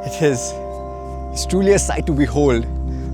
It's truly a sight to behold,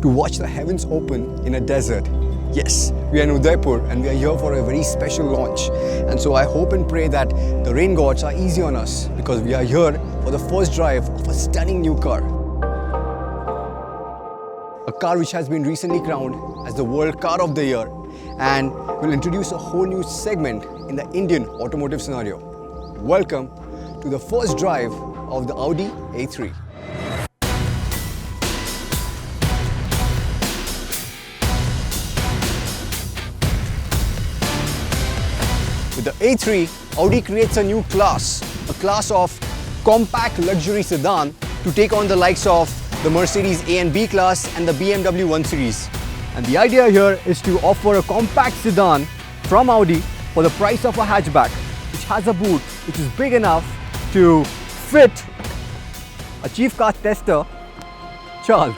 to watch the heavens open in a desert. Yes, we are in Udaipur and we are here for a very special launch. And so I hope and pray that the rain gods are easy on us because we are here for the first drive of a stunning new car. A car which has been recently crowned as the World Car of the Year and will introduce a whole new segment in the Indian automotive scenario. Welcome to the first drive of the Audi A3. With the A3, Audi creates a new class, a class of compact luxury sedan to take on the likes of the Mercedes A and B class and the BMW 1 Series. And the idea here is to offer a compact sedan from Audi for the price of a hatchback, which has a boot which is big enough to fit a chief car tester, Charles.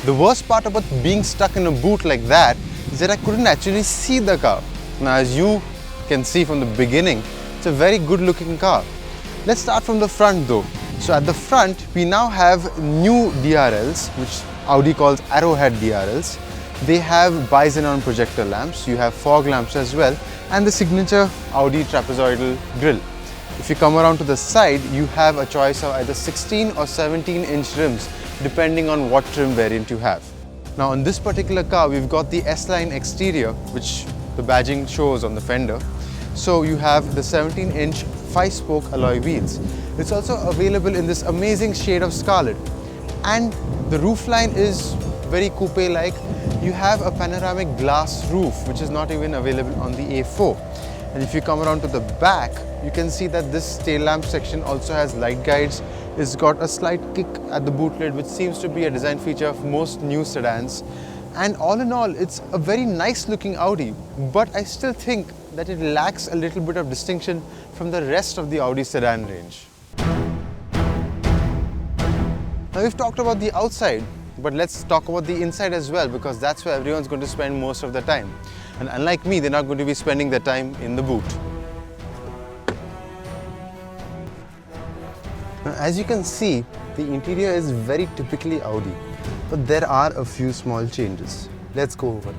The worst part about being stuck in a boot like that is that I couldn't actually see the car. Now, as you can see from the beginning, it's a very good looking car. Let's start from the front though. So at the front, we now have new DRLs, which Audi calls Arrowhead DRLs. They have bi-xenon projector lamps, you have fog lamps as well, and the signature Audi trapezoidal grille. If you come around to the side, you have a choice of either 16 or 17-inch rims, depending on what trim variant you have. Now on this particular car, we've got the S-Line exterior, which the badging shows on the fender. So you have the 17-inch 5-spoke alloy wheels. It's also available in this amazing shade of scarlet. And the roofline is very coupe-like. You have a panoramic glass roof, which is not even available on the A4. And if you come around to the back, you can see that this tail lamp section also has light guides. It's got a slight kick at the boot lid, which seems to be a design feature of most new sedans. And all in all, it's a very nice looking Audi, but I still think that it lacks a little bit of distinction from the rest of the Audi sedan range. Now we've talked about the outside, but let's talk about the inside as well, because that's where everyone's going to spend most of their time. And unlike me, they're not going to be spending their time in the boot. Now, as you can see, the interior is very typically Audi, but there are a few small changes. Let's go over it.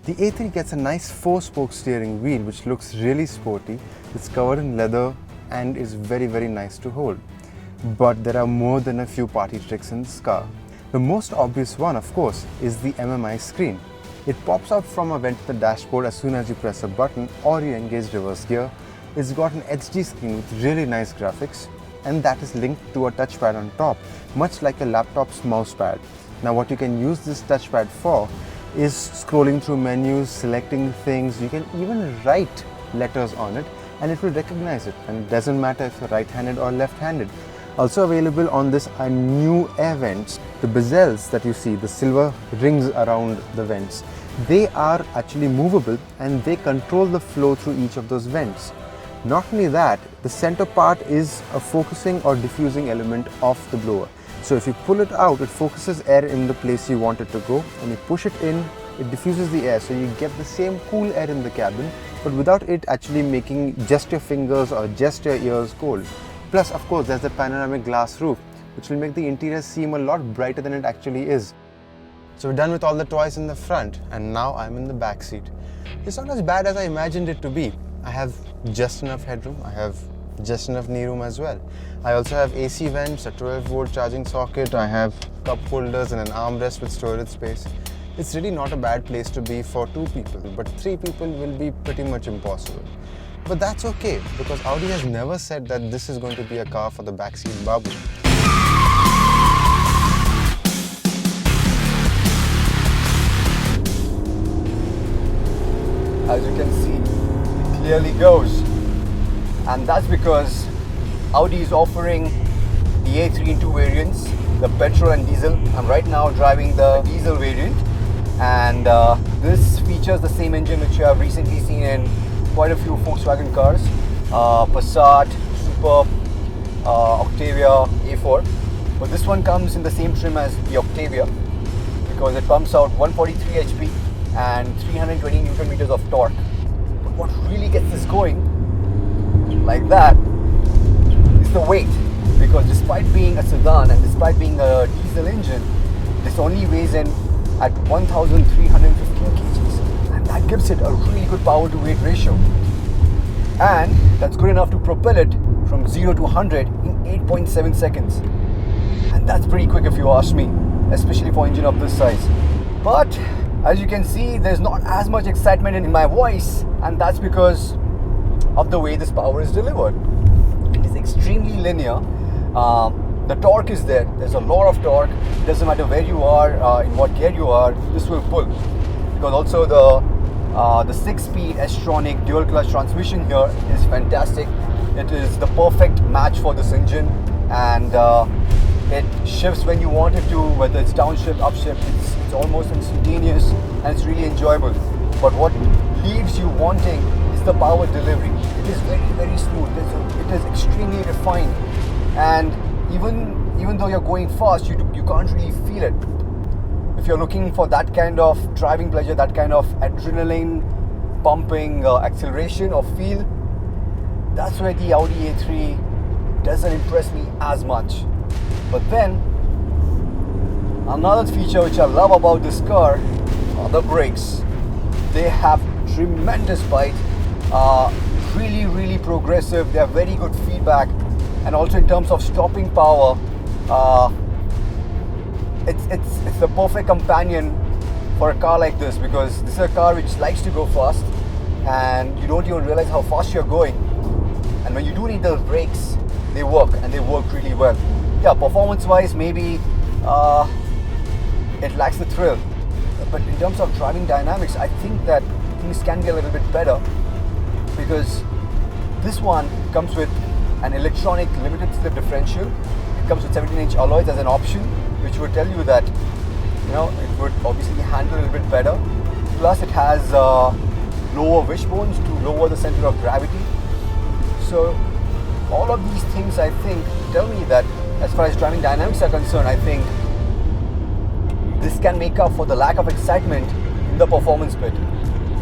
The A3 gets a nice 4-spoke steering wheel which looks really sporty. It's covered in leather and is very nice to hold. But there are more than a few party tricks in this car. The most obvious one, of course, is the MMI screen. It pops out from a vent to the dashboard as soon as you press a button or you engage reverse gear. It's got an HD screen with really nice graphics, and that is linked to a touchpad on top, much like a laptop's mouse pad. Now what you can use this touchpad for is scrolling through menus, selecting things. You can even write letters on it and it will recognize it, and it doesn't matter if you're right-handed or left-handed. Also available on this are new air vents. The bezels that you see, the silver rings around the vents, they are actually movable and they control the flow through each of those vents. Not only that, the center part is a focusing or diffusing element of the blower. So if you pull it out, it focuses air in the place you want it to go, and you push it in, it diffuses the air, so you get the same cool air in the cabin, but without it actually making just your fingers or just your ears cold. Plus, of course, there's the panoramic glass roof, which will make the interior seem a lot brighter than it actually is. So we're done with all the toys in the front, and now I'm in the back seat. It's not as bad as I imagined it to be. I have just enough headroom, I have just enough knee room as well. I also have AC vents, a 12-volt charging socket, I have cup holders and an armrest with storage space. It's really not a bad place to be for 2 people, but 3 people will be pretty much impossible. But that's okay, because Audi has never said that this is going to be a car for the backseat babu. As you can see, it clearly goes. And that's because Audi is offering the A3 in 2 variants, the petrol and diesel. I'm right now driving the diesel variant, and this features the same engine which you have recently seen in quite a few Volkswagen cars, Passat, Superb, Octavia, A4. But this one comes in the same trim as the Octavia because it pumps out 143 HP and 320 Newton meters of torque. But what really gets this going like that is the weight. Because despite being a sedan and despite being a diesel engine, this only weighs in at 1,315 kgs, and that gives it a really good power to weight ratio, and that's good enough to propel it from 0 to 100 in 8.7 seconds, and that's pretty quick if you ask me, especially for an engine of this size. But as you can see, there's not as much excitement in my voice, and that's because of the way this power is delivered. It is extremely linear. The torque is there. There's a lot of torque. It doesn't matter where you are, in what gear you are, this will pull. Because also the 6-speed S-tronic dual clutch transmission here is fantastic. It is the perfect match for this engine, and it shifts when you want it to, whether it's downshift, upshift. It's almost instantaneous, and it's really enjoyable. But what leaves you wanting is the power delivery. It is very, very smooth. It is extremely refined, and even though you're going fast, you can't really feel it. If you're looking for that kind of driving pleasure, that kind of adrenaline pumping acceleration or feel, that's where the Audi A3 doesn't impress me as much. But then another feature which I love about this car are the brakes. They have tremendous bite, really, really progressive. They have very good feedback. And also in terms of stopping power, it's the perfect companion for a car like this, because this is a car which likes to go fast and you don't even realize how fast you're going. And when you do need those brakes, they work, and they work really well. Yeah, performance wise, maybe it lacks the thrill, but in terms of driving dynamics, I think that things can be a little bit better, because this one comes with an electronic limited slip differential. It comes with 17-inch alloys as an option, which would tell you that it would obviously handle a little bit better. Plus it has lower wishbones to lower the center of gravity. So all of these things, I think, tell me that as far as driving dynamics are concerned, I think this can make up for the lack of excitement in the performance bit.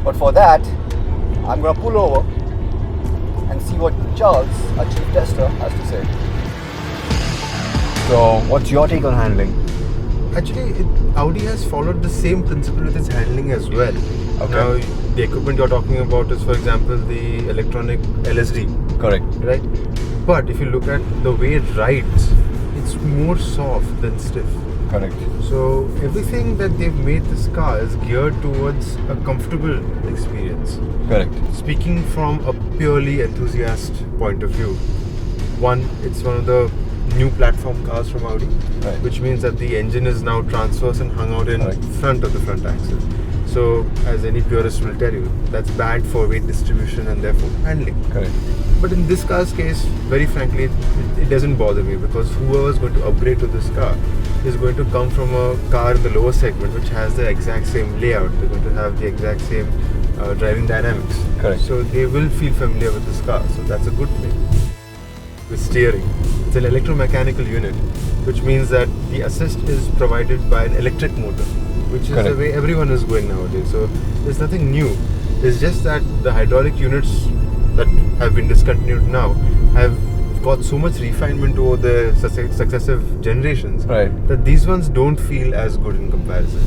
But for that, I'm going to pull over and see what Charles, our chief tester, has to say. So, what's your take on handling? Actually, Audi has followed the same principle with its handling as well. Okay. Now, the equipment you're talking about is, for example, the electronic LSD. Correct. Right? But if you look at the way it rides, it's more soft than stiff. Correct. So everything that they've made this car is geared towards a comfortable experience. Correct. Speaking from a purely enthusiast point of view, one, it's one of the new platform cars from Audi, right, which means that the engine is now transverse and hung out in front of the front axle. So, as any purist will tell you, that's bad for weight distribution and therefore handling. Correct. But in this car's case, very frankly, it doesn't bother me, because whoever is going to upgrade to this car is going to come from a car in the lower segment which has the exact same layout. They're going to have the exact same driving dynamics. Correct. So they will feel familiar with this car. So that's a good thing. With steering, it's an electromechanical unit, which means that the assist is provided by an electric motor, which is the way everyone is going nowadays. So there's nothing new. It's just that the hydraulic units that have been discontinued now have got so much refinement over the successive generations, that these ones don't feel as good in comparison.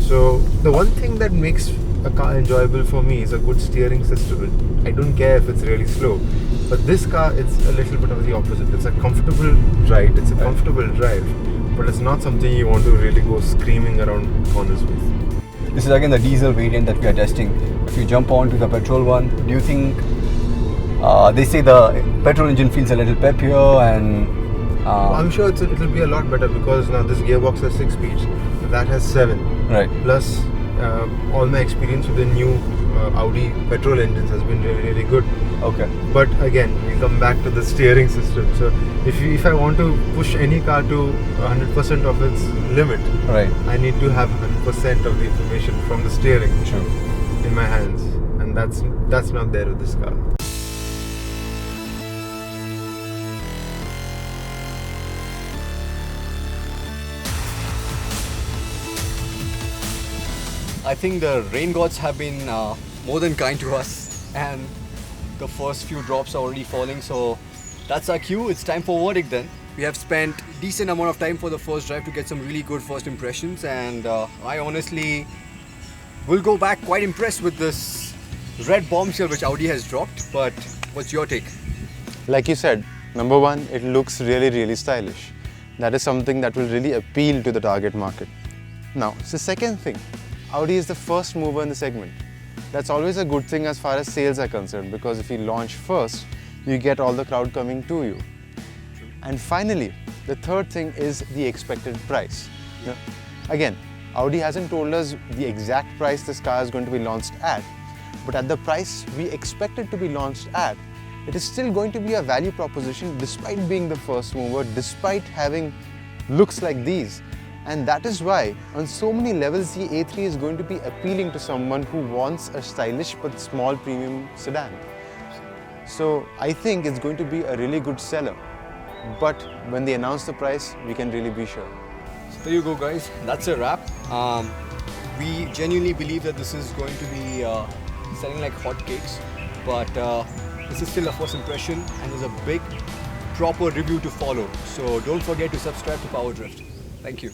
So the one thing that makes a car enjoyable for me is a good steering system. I don't care if it's really slow, but this car, it's a little bit of the opposite. It's a comfortable ride, it's a comfortable drive, but it's not something you want to really go screaming around corners with. This is again the diesel variant that we are testing. If you jump on to the petrol one, do you think they say the petrol engine feels a little peppier, and I'm sure it'll be a lot better, because now this gearbox has 6 speeds, that has 7. Right. Plus, all my experience with the new Audi petrol engines has been really, really good. Okay. But again, we come back to the steering system. So if I want to push any car to 100% of its limit, I need to have 100% of the information from the steering in my hands, and that's not there with this car. I think the rain gods have been more than kind to us, and The first few drops are already falling, so that's our cue. It's time for verdict then. We have spent decent amount of time for the first drive to get some really good first impressions, and I honestly will go back quite impressed with this red bombshell which Audi has dropped. But what's your take? Like you said, number one, it looks really stylish. That is something that will really appeal to the target market. Now, it's the second thing. Audi is the first mover in the segment. That's always a good thing as far as sales are concerned, because if you launch first, you get all the crowd coming to you. And finally, the third thing is the expected price. Now, again, Audi hasn't told us the exact price this car is going to be launched at, but at the price we expect it to be launched at, it is still going to be a value proposition despite being the first mover, despite having looks like these. And that is why, on so many levels, the A3 is going to be appealing to someone who wants a stylish but small premium sedan. So I think it's going to be a really good seller. But when they announce the price, we can really be sure. So there you go, guys. That's a wrap. We genuinely believe that this is going to be selling like hotcakes. But this is still a first impression, and there's a big, proper review to follow. So don't forget to subscribe to PowerDrift. Thank you.